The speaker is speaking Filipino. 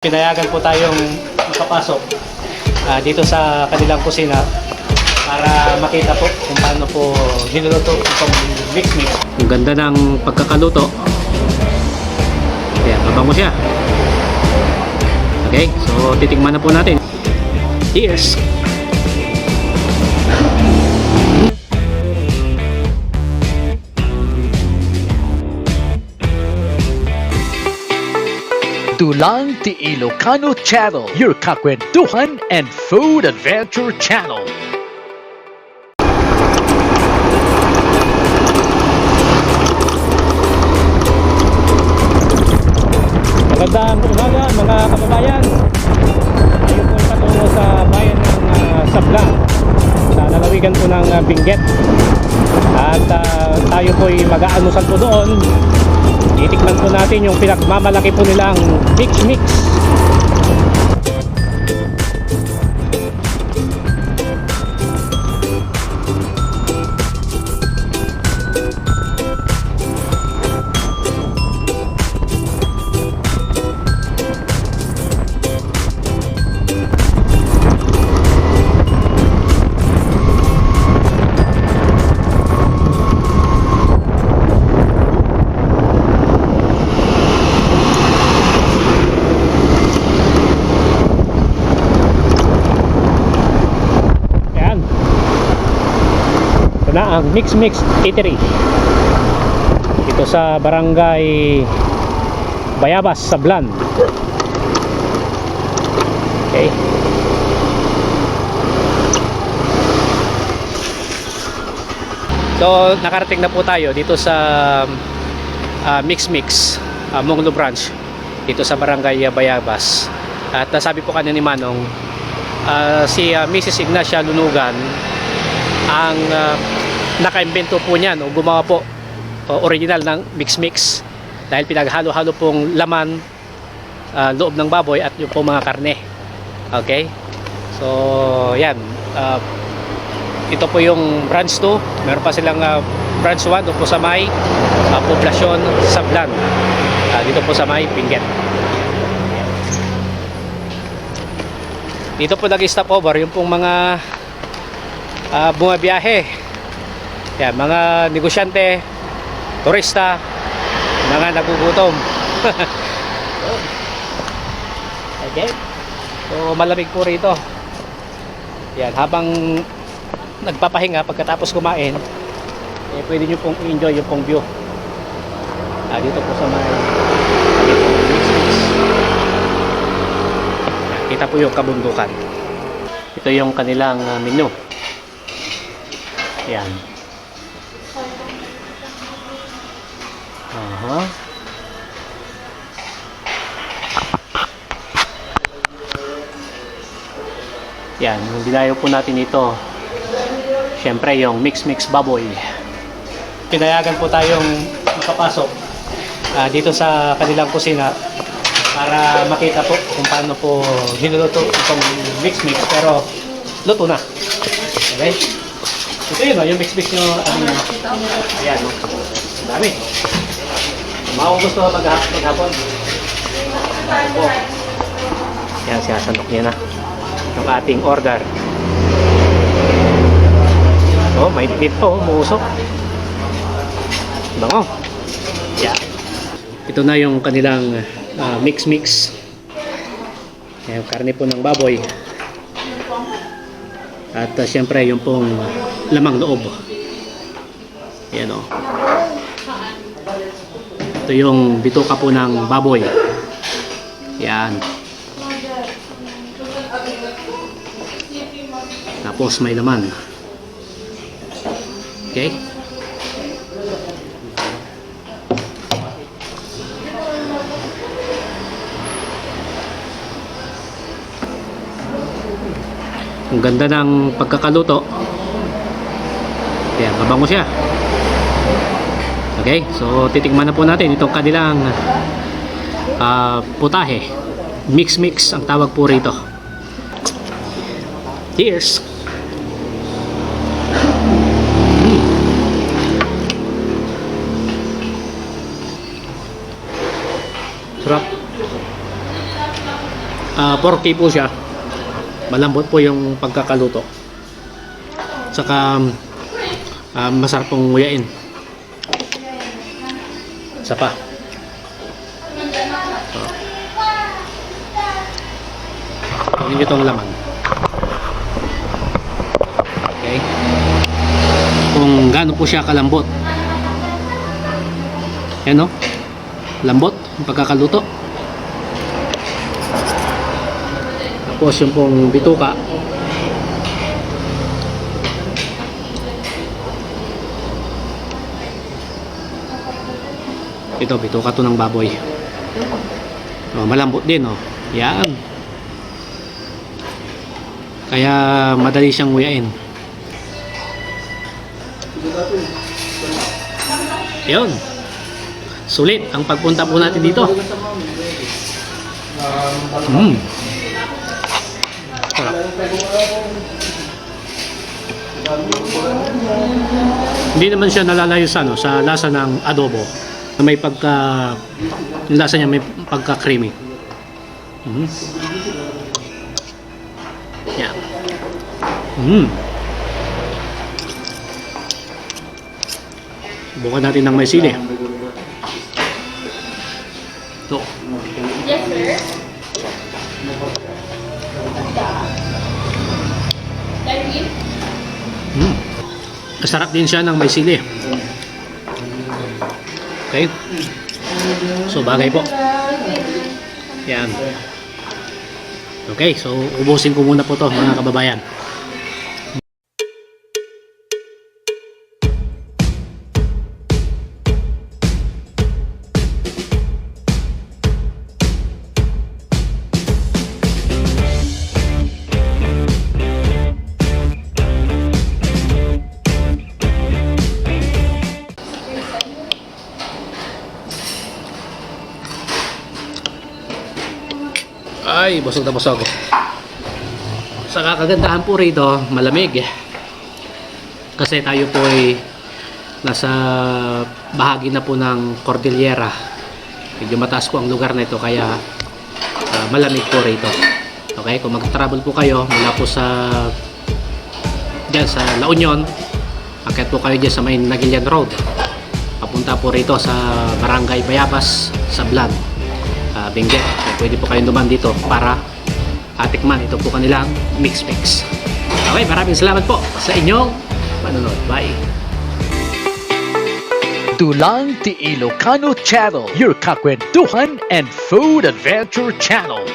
Pinayagan po tayong makapasok dito sa kanilang kusina para makita po kung paano po niluluto itong mix-mix. Ang ganda ng pagkakaluto. Kaya mabango siya. Okay, so titikman na po natin. Cheers! Dulang Ti Ilocano Channel, your kakwentuhan and food adventure channel. Magandang umaga mga kababayan. Tayo po patungo sa bayan ng Sablan, sa lalawigan po ng Benguet. At tayo po ay mag-aanusan po doon. Titikman po natin yung pinagmamalaki po nilang mix-mix. Na ang mix-mix eatery dito sa barangay Bayabas, Sablan. Okay, so nakarating na po tayo dito sa mix-mix Monglo branch dito sa barangay Bayabas. At nasabi po kanina ni Manong, si Mrs. Ignacia Lunugan ang naka-invento po niyan o gumawa po original ng mix-mix, dahil pinaghalo-halo pong laman, loob ng baboy at yung po mga karne. Okay, so yan, ito po yung branch 2. Meron pa silang branch 1 doon po sa may poblasyon Sablan, dito po sa may Benguet. Dito po nag-stop over yung pong mga bumabiyahe. Yan, mga negosyante, turista, mga nagugutom. Okay, so malamig po rito. Yan, habang nagpapahinga pagkatapos kumain, pwede nyo pong enjoy yung pong view dito po sa may kita po yung kabundukan. Ito yung kanilang menu. Yan. Yan, yung dinayo po natin ito, syempre yung mix-mix baboy. Pinayagan po tayong makapasok dito sa kanilang kusina para makita po kung paano po niluluto itong mix-mix, pero luto na. Okay? Ito yun, yung mix-mix nyo. Ayan, no? Dami. Maubos ko maghapon. Yan, sinasandok niya na yung ating order. Oh, may meat po, muusok. Bango. Yeah. Ito na yung kanilang mix-mix. Yung karne po ng baboy. At syempre yung pong lamang loob. Yan o. Ito yung bituka po ng baboy. Yan. Tapos may laman. Okay. Ang ganda ng pagkakaluto. Kaya mabango siya. Okay, so titikman na po natin itong kanilang putahe. Mix-mix ang tawag po rito. Cheers! Sarap. 4K po siya. Malambot po yung pagkakaluto. Saka masarap pong nguyain. Isa pa. Tingnan nyo itong laman. Okay. Kung gaano po siya kalambot. Yan o. Lambot. Yung pagkakaluto. Tapos yung pong bituka. Ito, bituka to ng baboy. Oh, malambot din, oh. Yan. Kaya madali siyang nguyain. Yun. Sulit ang pagpunta po natin dito. Sarap. Hindi naman siya nalalayo sa, sa lasa ng adobo. May pagka, yung lasa niya may pagka creamy. Yan. Bukan natin ng may sili. Ito. Yes, sir. Kasarap din siya ng may sili. Okay. So bagay po. Yan. Okay, so ubusin ko muna po to mga kababayan. Ay, busog na busog. Sa kagandahan po rito, malamig. Kasi tayo po ay nasa bahagi na po ng Cordillera. Medyo mataas po ang lugar na ito, kaya malamig po rito. Okay, kung mag-travel po kayo mula po sa dyan sa La Union, akit po kayo dyan sa may Naguilian Road. Papunta po rito sa Barangay Bayabas, Sablan, Benguet. Pwede po kayong duman dito para atikman ito po kanilang mix. Okay, maraming salamat po sa inyong panonood. Bye! Tulang Ti Ilocano Channel, your kakwentuhan and food adventure channel.